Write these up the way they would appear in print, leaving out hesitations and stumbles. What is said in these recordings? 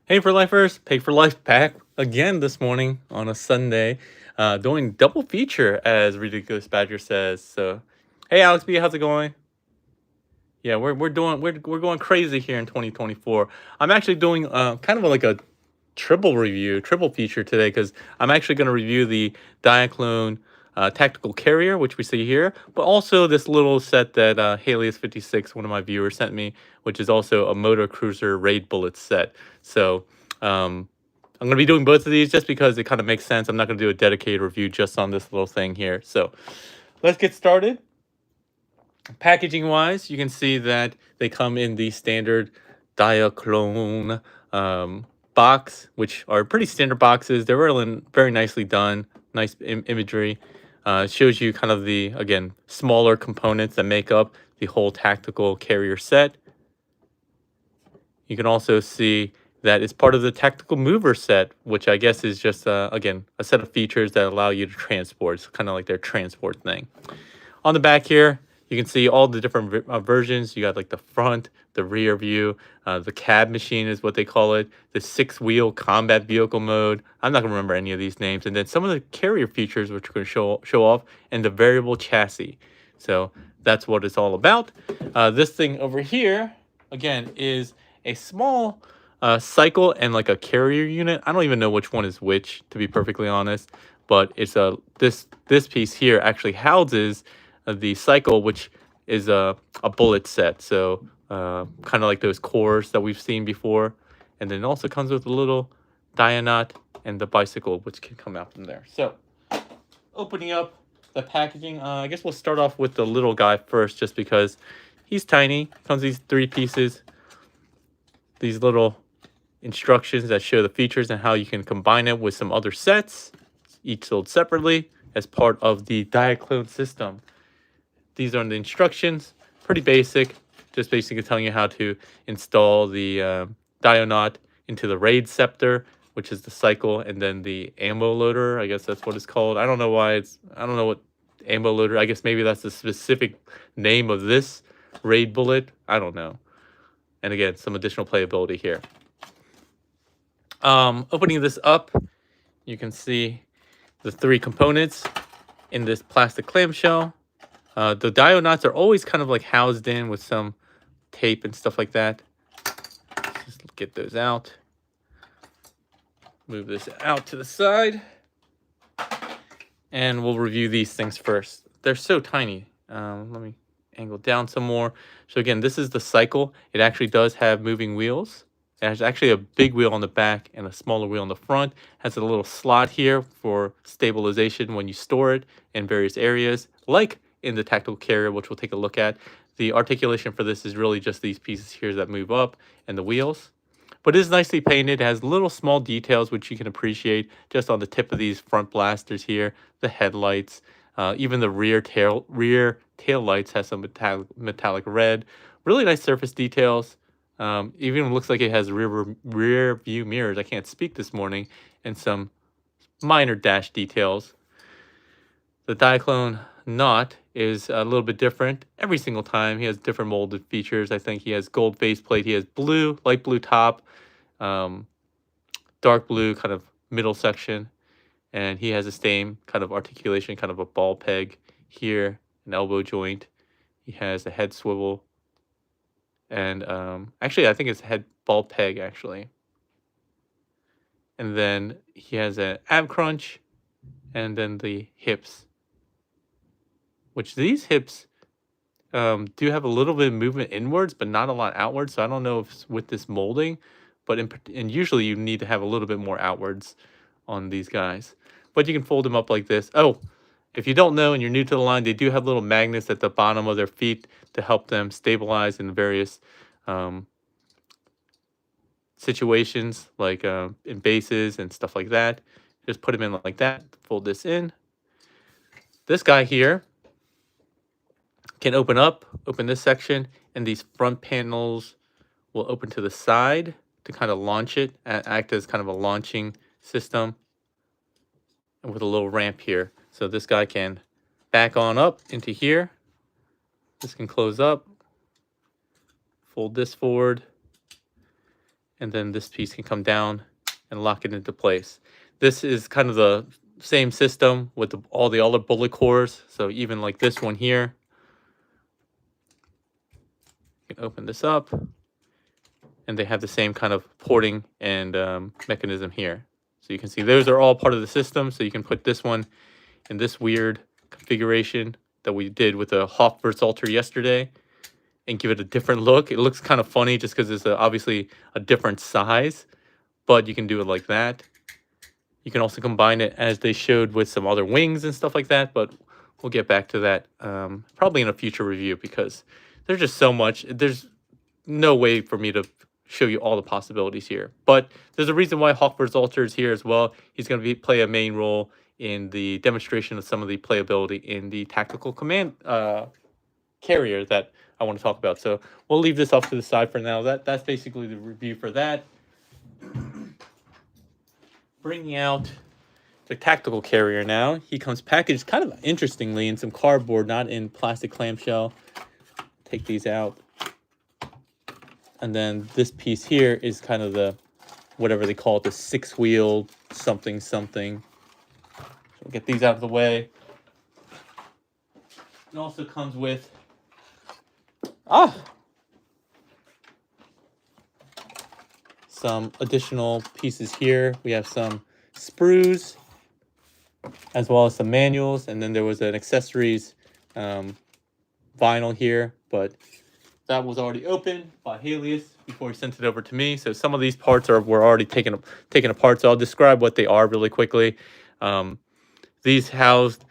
Hey for lifers, Paik4Life back again this morning on a Sunday, doing double feature as Ridiculous Badger says. So, hey Alex B, how's it going? Yeah, we're going crazy here in 2024. I'm actually doing kind of like a triple feature today because I'm actually going to review the Diaclone tactical carrier, which we see here, but also this little set that Halius56, one of my viewers, sent me, which is also a motor cruiser raid bullet set. So I'm going to be doing both of these just because it kind of makes sense. I'm not going to do a dedicated review just on this little thing here. So let's get started. Packaging wise, you can see that they come in the standard Diaclone box, which are pretty standard boxes. They're really very nicely done, nice imagery. It shows you kind of the, again, smaller components that make up the whole tactical carrier set. You can also see that it's part of the tactical mover set, which I guess is just, again, a set of features that allow you to transport. It's kind of like their transport thing. On the back here, you can see all the different versions. You got like the front, the rear view, the cab machine is what they call it, the 6-wheel combat vehicle mode. I'm not gonna remember any of these names. And then some of the carrier features, which we're gonna show off, and the variable chassis. So that's what it's all about. This thing over here, again, is a small cycle and like a carrier unit. I don't even know which one is which, to be perfectly honest. But it's this piece here actually houses the cycle, which is a bullet set. So kind of like those cores that we've seen before. And then it also comes with a little Dianot and the bicycle, which can come out from there. So opening up the packaging, I guess we'll start off with the little guy first, just because he's tiny. Comes these 3 pieces, these little instructions that show the features and how you can combine it with some other sets, each sold separately as part of the Diaclone system. These are the instructions, pretty basic, just basically telling you how to install the Dionot into the Raid Scepter, which is the cycle, and then the ammo loader. I guess that's what it's called. I don't know why I don't know what ammo loader. I guess maybe that's the specific name of this raid bullet. I don't know. And again, some additional playability here. Opening this up, you can see the 3 components in this plastic clamshell. The Dionauts are always kind of like housed in with some tape and stuff like that. Just get those out. Move this out to the side. And we'll review these things first. They're so tiny. Let me angle down some more. So again, this is the cycle. It actually does have moving wheels. It has actually a big wheel on the back and a smaller wheel on the front. Has a little slot here for stabilization when you store it in various areas, like in the tactical carrier, which we'll take a look at. The articulation for this is really just these pieces here that move up and the wheels. But it is nicely painted. It has little small details which you can appreciate just on the tip of these front blasters here, the headlights, even the rear tail lights has some metallic red. Really nice surface details. Even looks like it has rear view mirrors. I can't speak this morning, and some minor dash details. The Diaclone Knot is a little bit different every single time. He has different molded features. I think he has gold faceplate. He has blue, light blue top, dark blue kind of middle section, and he has the same kind of articulation, kind of a ball peg here, an elbow joint. He has a head swivel, and actually I think it's a head ball peg actually. And then he has an ab crunch, and then the hips, which these hips do have a little bit of movement inwards, but not a lot outwards. So I don't know if it's with this molding, but and usually you need to have a little bit more outwards on these guys. But you can fold them up like this. Oh, if you don't know and you're new to the line, they do have little magnets at the bottom of their feet to help them stabilize in various situations, like in bases and stuff like that. Just put them in like that, fold this in. This guy here can open this section, and these front panels will open to the side to kind of launch it, act as kind of a launching system, and with a little ramp here. So this guy can back on up into here. This can close up, fold this forward, and then this piece can come down and lock it into place. This is kind of the same system with all the other bullet cores. So even like this one here, you can open this up, and they have the same kind of porting and mechanism here. So you can see those are all part of the system. So you can put this one in this weird configuration that we did with the Hawk Versalter yesterday and give it a different look. It looks kind of funny just because it's obviously a different size, but you can do it like that. You can also combine it as they showed with some other wings and stuff like that, but we'll get back to that probably in a future review because there's just so much. There's no way for me to show you all the possibilities here. But there's a reason why Hawk Versalter is here as well. He's going to play a main role in the demonstration of some of the playability in the tactical command carrier that I want to talk about. So we'll leave this off to the side for now. That's basically the review for that. Bringing out the tactical carrier now. He comes packaged kind of interestingly in some cardboard, not in plastic clamshell. Take these out. And then this piece here is kind of the, whatever they call it, the 6-wheel something something. So we'll get these out of the way. It also comes with some additional pieces here. We have some sprues as well as some manuals, and then there was an accessories vinyl here, but that was already opened by Helios before he sent it over to me. So some of these parts were already taken apart. So I'll describe what they are really quickly. These housed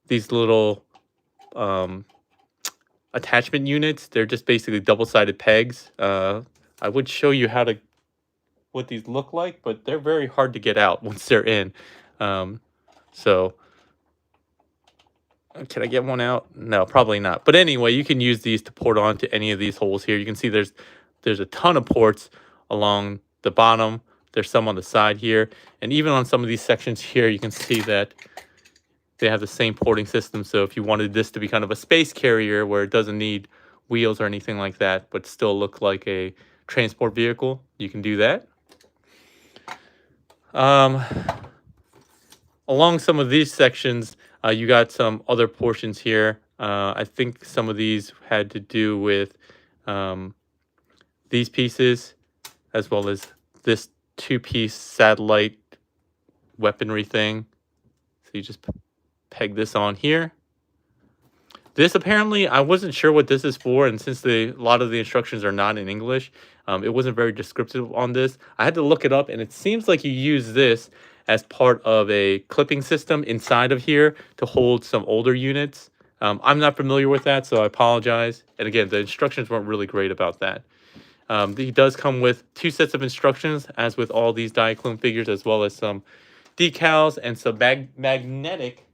these little attachment units. They're just basically double-sided pegs. I would show you what these look like, but they're very hard to get out once they're in. So can I get one out? No, probably not. But anyway, you can use these to port onto any of these holes here. You can see there's a ton of ports along the bottom. There's some on the side here. And even on some of these sections here, you can see that they have the same porting system. So if you wanted this to be kind of a space carrier where it doesn't need wheels or anything like that, but still look like a transport vehicle, you can do that. Along some of these sections, you got some other portions here. I think some of these had to do with these pieces, as well as this 2-piece satellite weaponry thing. So you just peg this on here. This apparently, I wasn't sure what this is for, and since a lot of the instructions are not in English, it wasn't very descriptive on this. I had to look it up, and it seems like you use this as part of a clipping system inside of here to hold some older units. I'm not familiar with that, so I apologize. And again, the instructions weren't really great about that. He does come with 2 sets of instructions, as with all these Diaclone figures, as well as some decals and some magnetic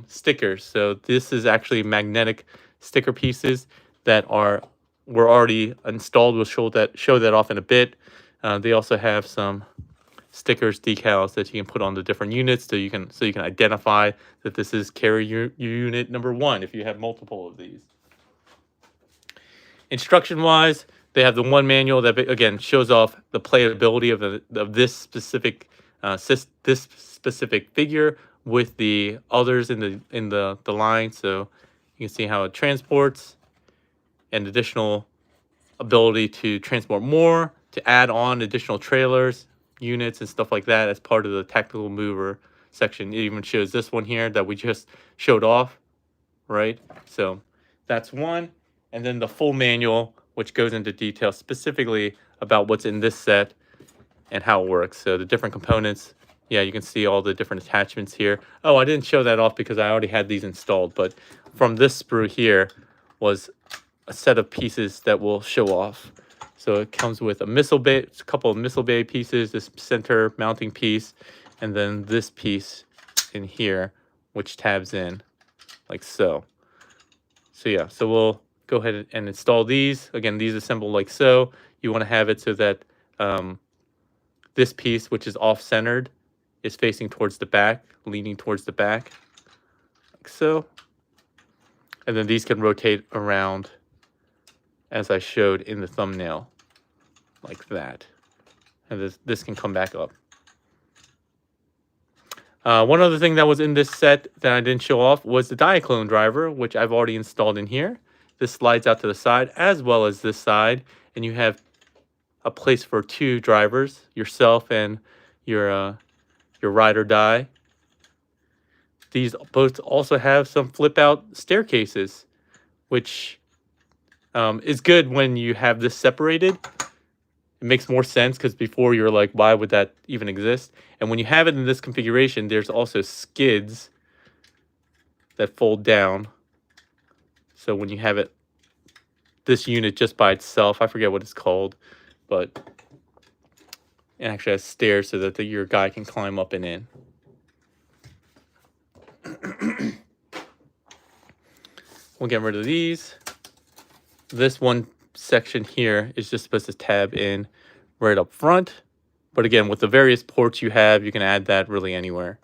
stickers. So this is actually magnetic sticker pieces that were already installed. We'll show that off in a bit. They also have some stickers, decals that you can put on the different units, so you can identify that this is carrier unit number 1 if you have multiple of these. Instruction wise, they have the one manual that again shows off the playability of this specific figure with the others in the line. So you can see how it transports, and additional ability to transport more, to add on additional trailers, units, and stuff like that as part of the tactical mover section. It even shows this one here that we just showed off, right? So that's one. And then the full manual, which goes into detail specifically about what's in this set and how it works. So the different components. Yeah, you can see all the different attachments here. Oh, I didn't show that off because I already had these installed, but from this sprue here was a set of pieces that we'll show off. So it comes with a missile bay, a couple of missile bay pieces, this center mounting piece, and then this piece in here, which tabs in like so. So yeah, so we'll go ahead and install these. Again, these assemble like so. You want to have it so that this piece, which is off-centered, is facing towards the back, leaning towards the back, like so. And then these can rotate around as I showed in the thumbnail, like that. and this can come back up. One other thing that was in this set that I didn't show off was the Diaclone driver, which I've already installed in here. This slides out to the side as well as this side, and you have a place for 2 drivers, yourself and your ride or die. These both also have some flip out staircases, which is good when you have this separated. It makes more sense because before you're like, why would that even exist? And when you have it in this configuration, there's also skids that fold down. So when you have it, this unit just by itself, I forget what it's called, but it actually has stairs so that your guy can climb up and in. We'll get rid of these. This one section here is just supposed to tab in right up front. But again, with the various ports you have, you can add that really anywhere.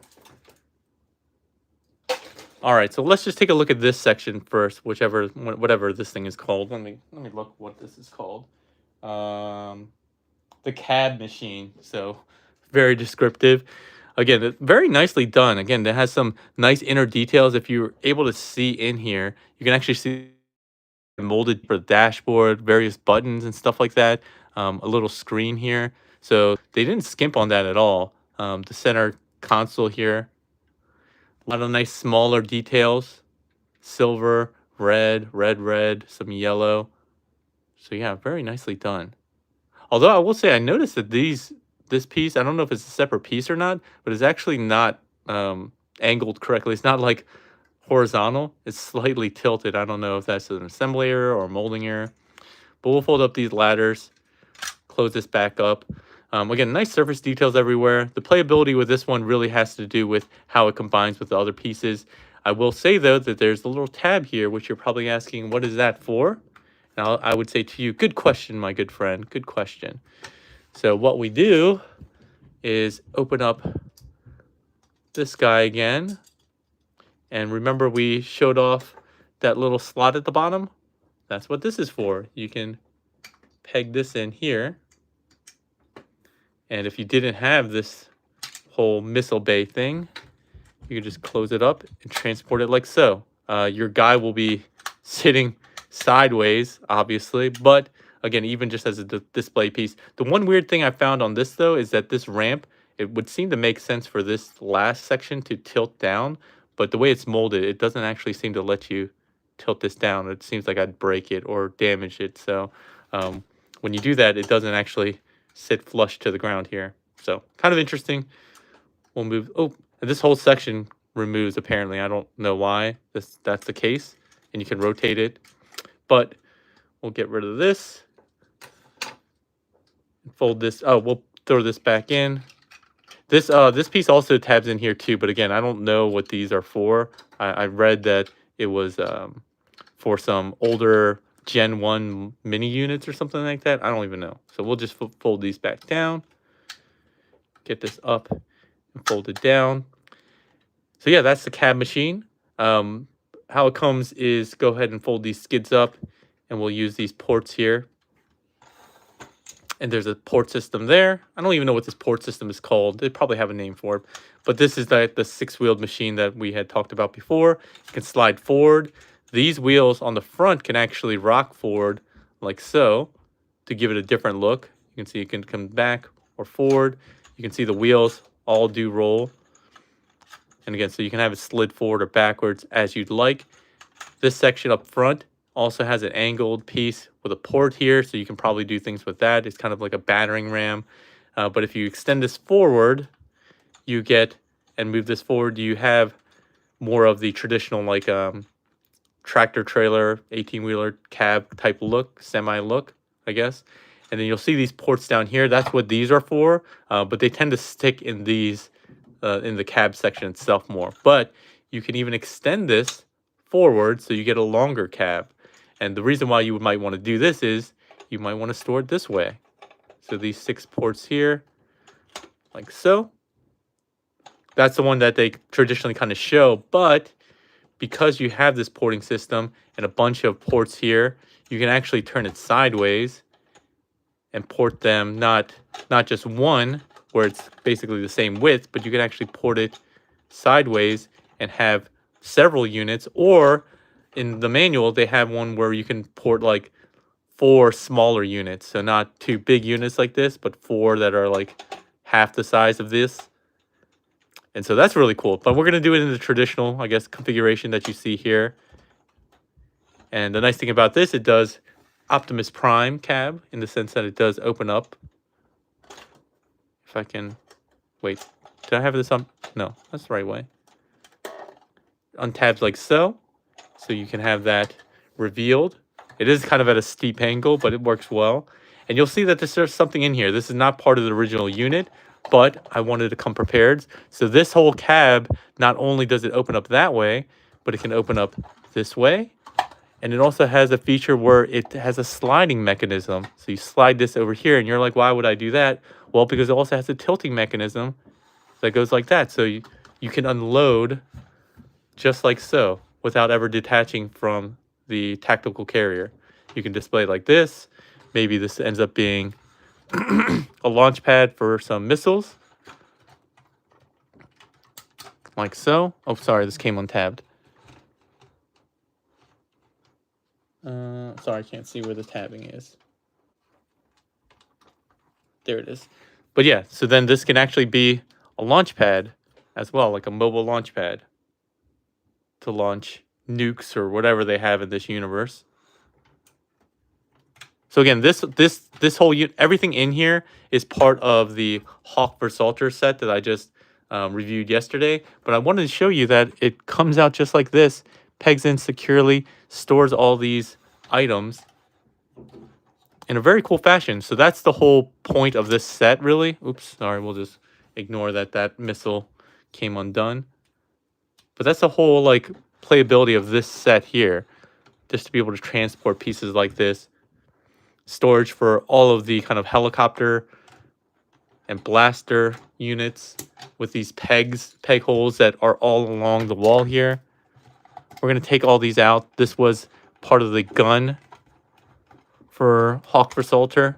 All right, so let's just take a look at this section first, whatever this thing is called. Let me look what this is called. The cab machine. So very descriptive. Again, very nicely done. Again, it has some nice inner details. If you're able to see in here, you can actually see molded for the dashboard, various buttons and stuff like that. A little screen here. So they didn't skimp on that at all. The center console here. A lot of nice smaller details. Silver, red, some yellow. So yeah, very nicely done. Although I will say I noticed that this piece, I don't know if it's a separate piece or not, but it's actually not angled correctly. It's not like horizontal. It's slightly tilted. I don't know if that's an assembly error or a molding error. But we'll fold up these ladders, close this back up. Again, nice surface details everywhere. The playability with this one really has to do with how it combines with the other pieces. I will say, though, that there's a little tab here, which you're probably asking, what is that for? Now, I would say to you, good question, my good friend, good question. So what we do is open up this guy again. And remember we showed off that little slot at the bottom? That's what this is for. You can peg this in here. And if you didn't have this whole missile bay thing, you can just close it up and transport it like so. Your guy will be sitting sideways, obviously, but again, even just as a display piece. The one weird thing I found on this, though, is that this ramp, it would seem to make sense for this last section to tilt down, but the way it's molded, it doesn't actually seem to let you tilt this down. It seems like I'd break it or damage it. So when you do that, it doesn't actually sit flush to the ground here. So kind of interesting. We'll move. Oh, and this whole section removes, apparently. I don't know why that's the case. And you can rotate it. But we'll get rid of this. Fold this. Oh, we'll throw this back in. This piece also tabs in here too, but again, I don't know what these are for. I read that it was for some older Gen 1 mini units or something like that. I don't even know. So we'll just fold these back down. Get this up and fold it down. So yeah, that's the cab machine. How it comes is go ahead and fold these skids up, and we'll use these ports here. And there's a port system there. I don't even know what this port system is called. They probably have a name for it. But this is the 6-wheeled machine that we had talked about before. You can slide forward. These wheels on the front can actually rock forward like so to give it a different look. You can see it can come back or forward. You can see the wheels all do roll. And again, so you can have it slid forward or backwards as you'd like. This section up front also has an angled piece with a port here, so you can probably do things with that. It's kind of like a battering ram. But if you extend this forward, you get, and move this forward, you have more of the traditional like tractor trailer, 18-wheeler cab type look, semi look, I guess. And then you'll see these ports down here. That's what these are for, but they tend to stick in these, in the cab section itself more. But you can even extend this forward so you get a longer cab. And the reason why you might want to do this is you might want to store it this way. So these 6 ports here, like so. That's the one that they traditionally kind of show, but because you have this porting system and a bunch of ports here, you can actually turn it sideways and port them, not just one where it's basically the same width, but you can actually port it sideways and have several units. Or in the manual, they have one where you can port like 4 smaller units. So not 2 big units like this, but 4 that are like half the size of this. And so that's really cool. But we're going to do it in the traditional, I guess, configuration that you see here. And the nice thing about this, it does Optimus Prime cab in the sense that it does open up. If I can... Wait, did I have this on? No, that's the right way. Untabs like so. So you can have that revealed. It is kind of at a steep angle, but it works well. And you'll see that there's something in here. This is not part of the original unit, but I wanted to come prepared. So this whole cab, not only does it open up that way, but it can open up this way. And it also has a feature where it has a sliding mechanism. So you slide this over here, and you're like, why would I do that? Well, because it also has a tilting mechanism that goes like that. So you can unload just like so without ever detaching from the tactical carrier. You can display it like this. Maybe this ends up being a launch pad for some missiles. Like so. Oh, sorry, this came untabbed. Sorry, I can't see where the tabbing is. There it is. But yeah, so then this can actually be a launch pad as well, like a mobile launch pad to launch nukes or whatever they have in this universe. So again, this whole everything in here is part of the Hawk Versalter set that I just reviewed yesterday. But I wanted to show you that it comes out just like this, pegs in securely, stores all these items in a very cool fashion. So that's the whole point of this set, really. Oops, sorry, we'll just ignore that missile came undone. But that's the whole like playability of this set here, just to be able to transport pieces like this. Storage for all of the kind of helicopter and blaster units with these peg holes that are all along the wall here. We're going to take all these out. This was part of the gun for Hawk Versalter,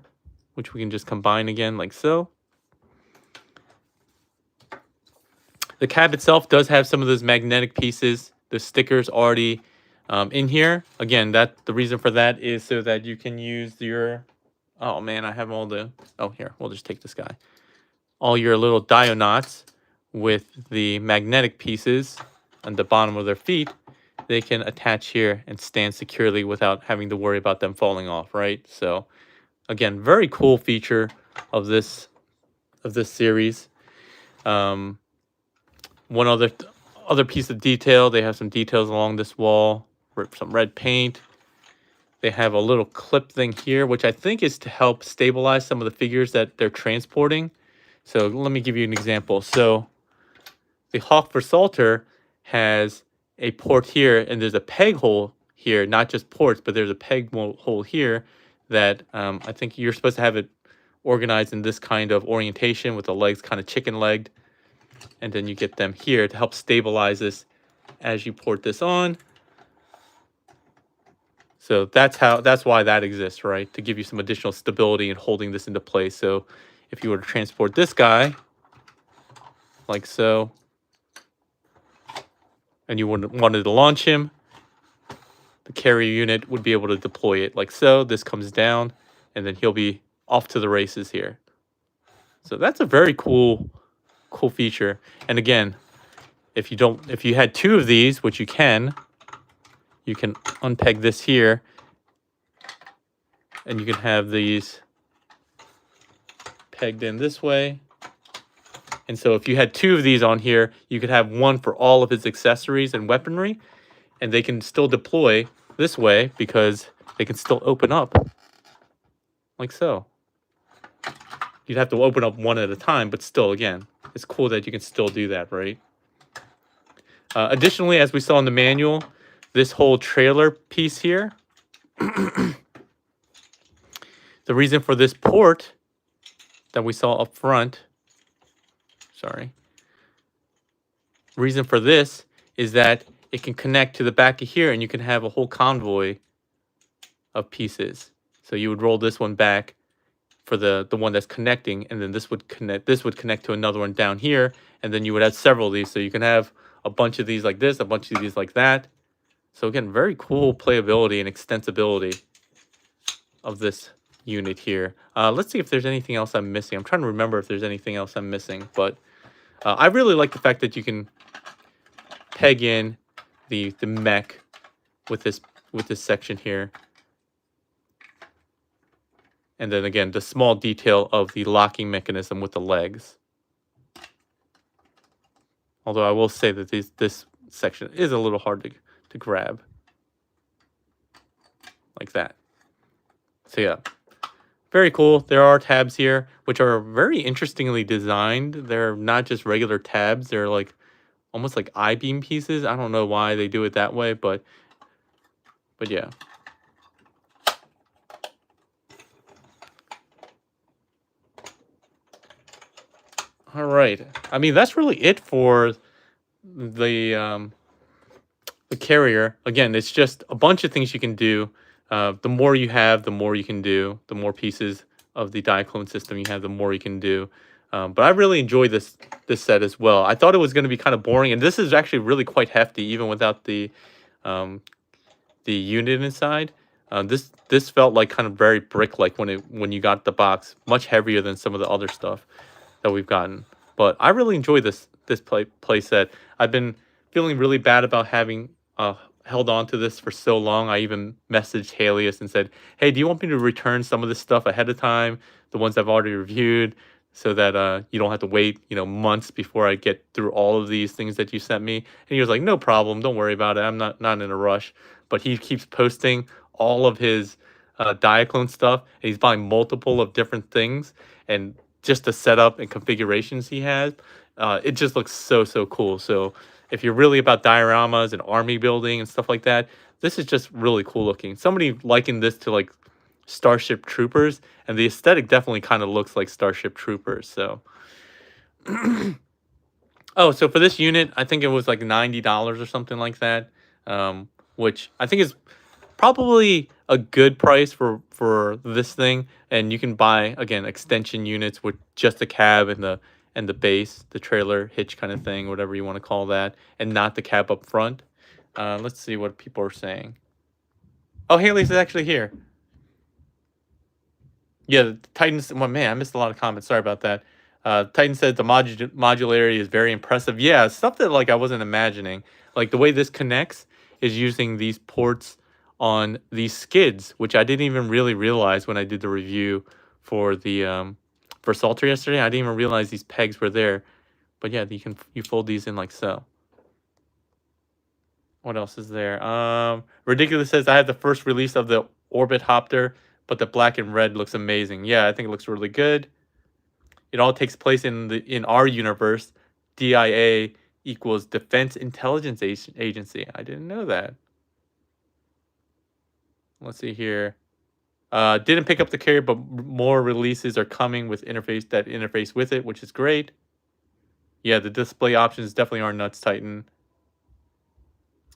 which we can just combine again like so. The cab itself does have some of those magnetic pieces, the stickers already in here. Again, the reason for that is so that you can use your... Oh man, I have all the... Oh, here, we'll just take this guy. All your little Dionauts with the magnetic pieces on the bottom of their feet, they can attach here and stand securely without having to worry about them falling off, right? So, again, very cool feature of this series. One other piece of detail, they have some details along this wall, some red paint. They have a little clip thing here, which I think is to help stabilize some of the figures that they're transporting. So let me give you an example. So the Hawk Versalter has a port here, and there's a peg hole here, not just ports, but there's a peg hole here that I think you're supposed to have it organized in this kind of orientation with the legs kind of chicken-legged. And then you get them here to help stabilize this as you port this on. So that's why that exists, right? To give you some additional stability in holding this into place. So if you were to transport this guy, like so, and you wanted to launch him, the carrier unit would be able to deploy it like so. This comes down, and then he'll be off to the races here. So that's a very cool feature. And again, if you had 2 of these, which you can unpeg this here, and you can have these pegged in this way. And so if you had 2 of these on here, you could have one for all of his accessories and weaponry, and they can still deploy this way because they can still open up like so. You'd have to open up one at a time, but still, again, it's cool that you can still do that, right? Additionally, as we saw in the manual, this whole trailer piece here, the reason for this port that we saw up front, reason for this is that it can connect to the back of here, and you can have a whole convoy of pieces. So you would roll this one back, for the one that's connecting, and then this would connect to another one down here, and then you would have several of these, so you can have a bunch of these like this, a bunch of these like that. So again, very cool playability and extensibility of this unit here. Let's see if there's anything else I'm missing. I'm trying to remember if there's anything else I'm missing, but I really like the fact that you can peg in the mech with this section here. And then again, the small detail of the locking mechanism with the legs. Although I will say that this section is a little hard to grab. Like that. So yeah, very cool. There are tabs here, which are very interestingly designed. They're not just regular tabs. They're like almost like I-beam pieces. I don't know why they do it that way, but yeah. All right. I mean, that's really it for the carrier. Again, it's just a bunch of things you can do. The more you have, the more you can do. The more pieces of the Diaclone system you have, the more you can do. But I really enjoyed this set as well. I thought it was going to be kind of boring, and this is actually really quite hefty, even without the unit inside. This felt like kind of very brick-like when you got the box, much heavier than some of the other stuff that we've gotten. But I really enjoy this play set. I've been feeling really bad about having held on to this for so long. I even messaged Halius and said, hey, do you want me to return some of this stuff ahead of time, the ones I've already reviewed, so that you don't have to wait, months before I get through all of these things that you sent me? And he was like, no problem, don't worry about it. I'm not in a rush. But he keeps posting all of his Diaclone stuff, and he's buying multiple of different things, and just the setup and configurations he has, it just looks so cool. So if you're really about dioramas and army building and stuff like that, this is just really cool looking. Somebody likened this to like Starship Troopers, and the aesthetic definitely kind of looks like Starship Troopers. So oh, so for this unit, I think it was like $90 or something like that, which I think is probably a good price for this thing. And you can buy, again, extension units with just the cab and the base, the trailer hitch kind of thing, whatever you want to call that, and not the cab up front. Let's see what people are saying. Oh, Haley's actually here. Yeah, the Titans. Well, man, I missed a lot of comments. Sorry about that. Titan said the modularity is very impressive. Yeah, stuff that like I wasn't imagining. Like the way this connects is using these ports on these skids, which I didn't even really realize when I did the review for the for Salter yesterday. I didn't even realize these pegs were there. But yeah, you fold these in like so. What else is there? Ridiculous says I have the first release of the Orbit Hopter, but the black and red looks amazing. Yeah, I think it looks really good. It all takes place in our universe. DIA equals Defense Intelligence Agency. I didn't know that. Let's see here. Didn't pick up the carrier, but more releases are coming with interface with it, which is great. Yeah, the display options definitely are nuts, Titan.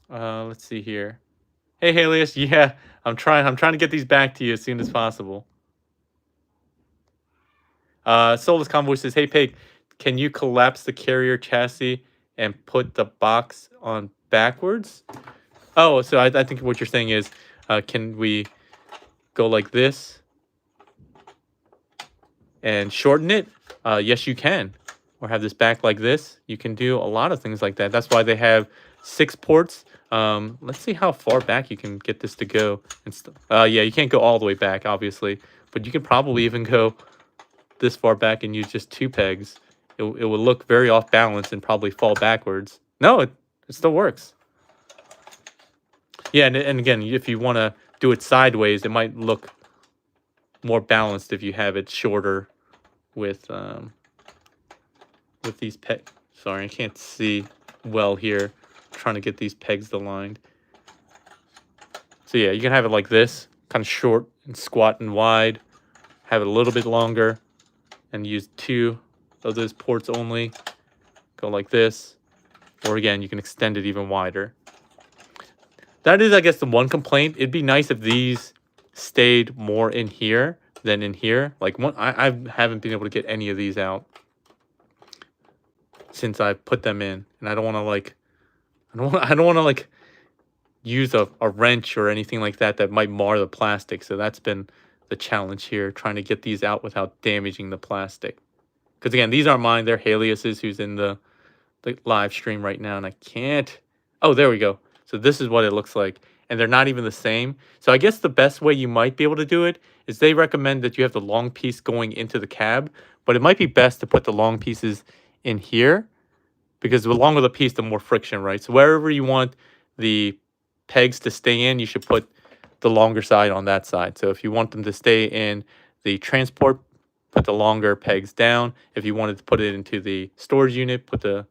Let's see here. Hey, Halius. Yeah, I'm trying to get these back to you as soon as possible. Soulless Convoy says, hey, Paik, can you collapse the carrier chassis and put the box on backwards? Oh, so I think what you're saying is, can we go like this and shorten it? Yes, you can. Or have this back like this. You can do a lot of things like that. That's why they have 6 ports. Let's see how far back you can get this to go. Yeah, you can't go all the way back, obviously. But you can probably even go this far back and use just 2 pegs. It will look very off balance and probably fall backwards. No, it still works. Yeah, and again, if you want to do it sideways, it might look more balanced if you have it shorter with these pegs. Sorry, I can't see well here. I'm trying to get these pegs aligned. So yeah, you can have it like this, kind of short and squat and wide. Have it a little bit longer and use 2 of those ports only. Go like this. Or again, you can extend it even wider. That is, I guess, the one complaint. It'd be nice if these stayed more in here. than in here. Like I haven't been able to get any of these out since I put them in, and I don't want to like I don't want to like use a wrench or anything like that that might mar the plastic. So that's been the challenge here, trying to get these out without damaging the plastic. Because again, these aren't mine; they're Helios's, who's in the live stream right now, and I can't. Oh, there we go. So this is what it looks like, and they're not even the same. So I guess the best way you might be able to do it is they recommend that you have the long piece going into the cab, but it might be best to put the long pieces in here because the longer the piece, the more friction, right? So wherever you want the pegs to stay in, you should put the longer side on that side. So if you want them to stay in the transport, put the longer pegs down. If you wanted to put it into the storage unit, put the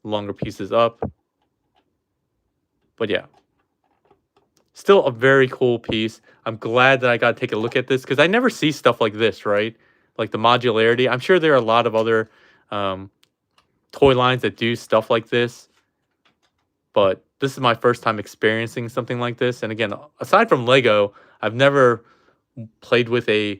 longer pieces up. But yeah, still a very cool piece. I'm glad that I got to take a look at this because I never see stuff like this, right? Like the modularity. I'm sure there are a lot of other toy lines that do stuff like this, but this is my first time experiencing something like this. And again, aside from Lego, I've never played with a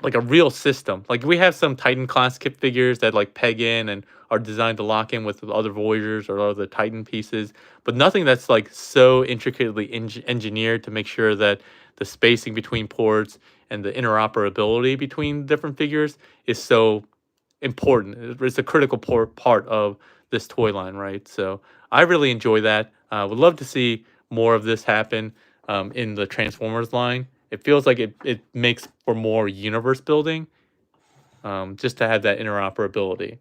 real system. Like we have some Titan class kit figures that like peg in and are designed to lock in with other Voyagers or other Titan pieces, but nothing that's like so intricately engineered to make sure that the spacing between ports and the interoperability between different figures is so important. It's a critical part of this toy line, right? So I really enjoy that. Would love to see more of this happen in the Transformers line. It feels like it makes for more universe building, just to have that interoperability.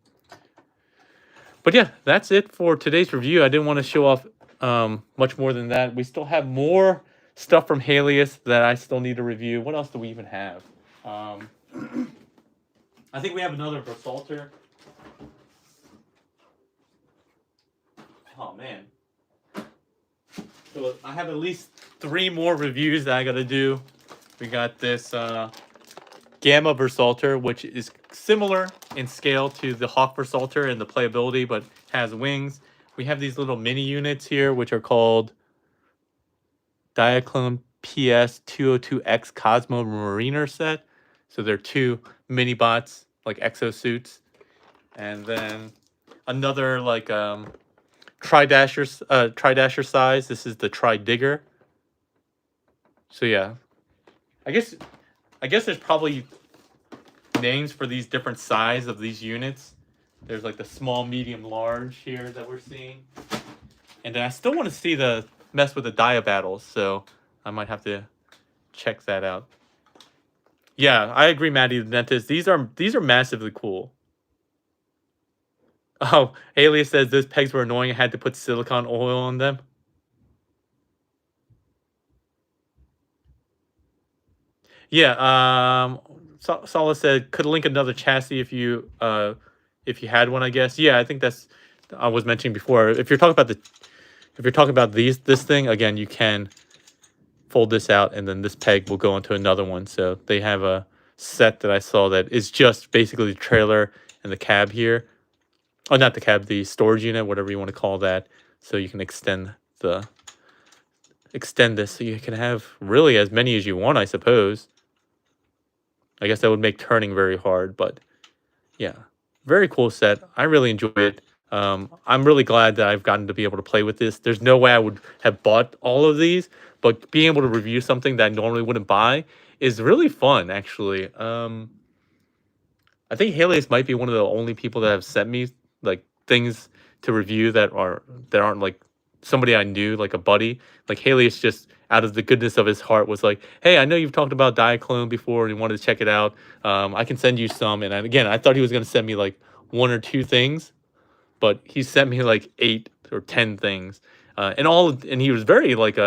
But yeah, that's it for today's review. I didn't want to show off much more than that. We still have more stuff from Helios that I still need to review. What else do we even have? I think we have another Versalter. Oh man. So I have at least 3 more reviews that I gotta do. We got this Gamma Versalter, which is similar in scale to the Hawk Versalter and the playability, but has wings. We have these little mini units here, which are called Diaclone PS202X Cosmo Mariner set. So they're 2 mini bots, like exosuits. And then another like Tridasher size. This is the Tri-Digger. So yeah. I guess there's probably names for these different size of these units. There's like the small, medium, large here that we're seeing. And then I still want to see the mess with the Dia battles, so I might have to check that out. Yeah, I agree, Maddie the Dentist. These are massively cool. Oh, Alias says those pegs were annoying. I had to put silicone oil on them. Yeah, Sala said could link another chassis if you had one, I guess. Yeah, I think that's I was mentioning before. If you're talking about this thing, again, you can fold this out and then this peg will go into another one. So they have a set that I saw that is just basically the trailer and the cab here. Oh, not the cab, the storage unit, whatever you want to call that. So you can extend this so you can have really as many as you want, I suppose. I guess that would make turning very hard, but yeah, very cool set. I really enjoy it. I'm really glad that I've gotten to be able to play with this. There's no way I would have bought all of these, but being able to review something that I normally wouldn't buy is really fun, actually. I think Helios might be one of the only people that have sent me like things to review that aren't like somebody I knew, like a buddy. Like Helios just out of the goodness of his heart was like, "Hey, I know you've talked about Diaclone before and you wanted to check it out. I can send you some." And again, I thought he was going to send me like 1 or 2 things, but he sent me like 8 or 10 things, and he was very like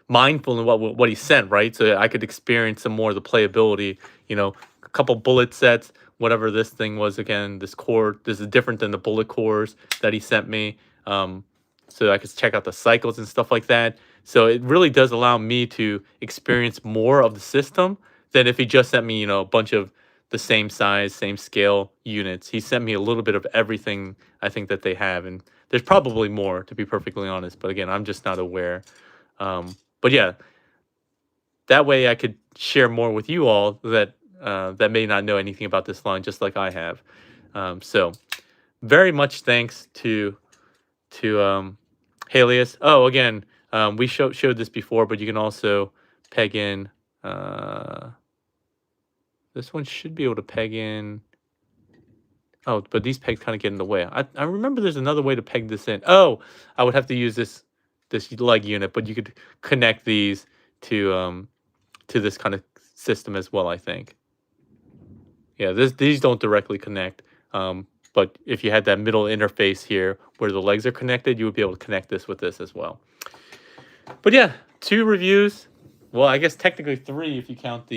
mindful in what he sent, right? So I could experience some more of the playability. A couple bullet sets, whatever this thing was again. This core, this is different than the bullet cores that he sent me. So I could check out the cycles and stuff like that. So it really does allow me to experience more of the system than if he just sent me, a bunch of the same size, same scale units. He sent me a little bit of everything I think that they have, and there's probably more, to be perfectly honest. But again, I'm just not aware. But yeah, that way I could share more with you all that may not know anything about this line, just like I have. So very much thanks to Halius. Oh, again, we showed this before, but you can also peg in. This one should be able to peg in. Oh, but these pegs kind of get in the way. I remember there's another way to peg this in. Oh, I would have to use this leg unit, but you could connect these to this kind of system as well, I think. Yeah, these don't directly connect. But if you had that middle interface here where the legs are connected, you would be able to connect this with this as well. But yeah, 2 reviews. Well, I guess technically 3 if you count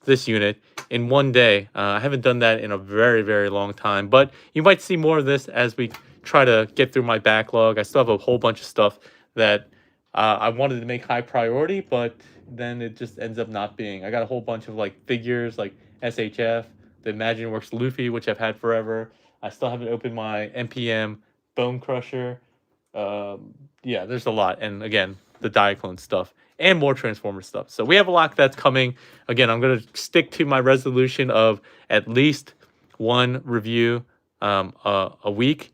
this unit in one day. I haven't done that in a very, very long time, but you might see more of this as we try to get through my backlog. I still have a whole bunch of stuff that I wanted to make high priority, but then it just ends up not being. I got a whole bunch of like figures like SHF, the Imagineworks Luffy, which I've had forever. I still haven't opened my NPM Bone Crusher. Yeah, there's a lot. And again, the Diaclone stuff and more Transformer stuff. So we have a lot that's coming. Again, I'm going to stick to my resolution of at least 1 review a week.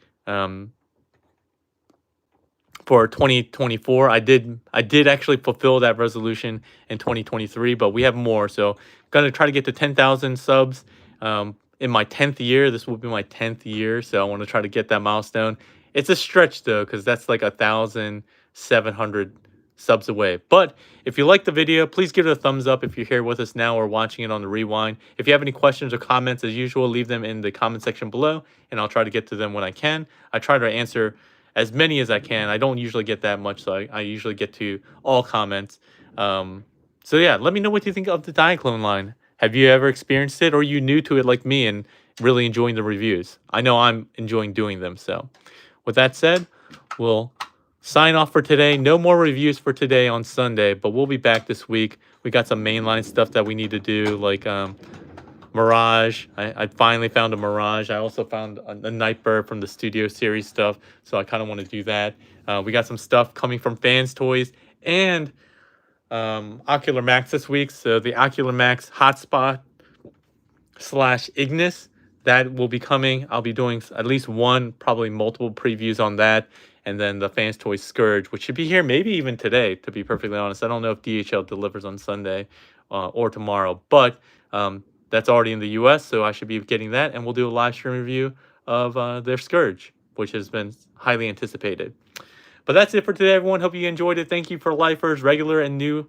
For 2024, I did actually fulfill that resolution in 2023, but we have more. So gonna try to get to 10,000 subs in my 10th year. This will be my 10th year, so I want to try to get that milestone. It's a stretch though, because that's like 1,700 subs away. But if you like the video, please give it a thumbs up if you're here with us now or watching it on the rewind. If you have any questions or comments, as usual, leave them in the comment section below, and I'll try to get to them when I can. I try to answer as many as I can. I don't usually get that much, so I usually get to all comments. So yeah, let me know what you think of the Diaclone line. Have you ever experienced it, or are you new to it like me and really enjoying the reviews? I know I'm enjoying doing them. So with that said, we'll sign off for today. No more reviews for today on Sunday, but we'll be back this week. We got some mainline stuff that we need to do, like Mirage. I finally found a Mirage. I also found a Nightbird from the Studio Series stuff, so I kind of want to do that. We got some stuff coming from Fans Toys and Ocular Max this week. So the Ocular Max Hotspot / Ignis, that will be coming. I'll be doing at least 1, probably multiple previews on that. And then the Fans Toys Scourge, which should be here maybe even today, to be perfectly honest. I don't know if DHL delivers on Sunday or tomorrow, but that's already in the US, so I should be getting that, and we'll do a live stream review of their Scourge, which has been highly anticipated. But that's it for today, everyone. Hope you enjoyed it. Thank you for lifers, regular and new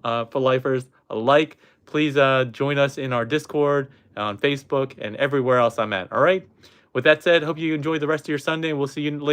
for lifers alike. Please join us in our Discord, on Facebook, and everywhere else I'm at. All right? With that said, hope you enjoy the rest of your Sunday, and we'll see you later.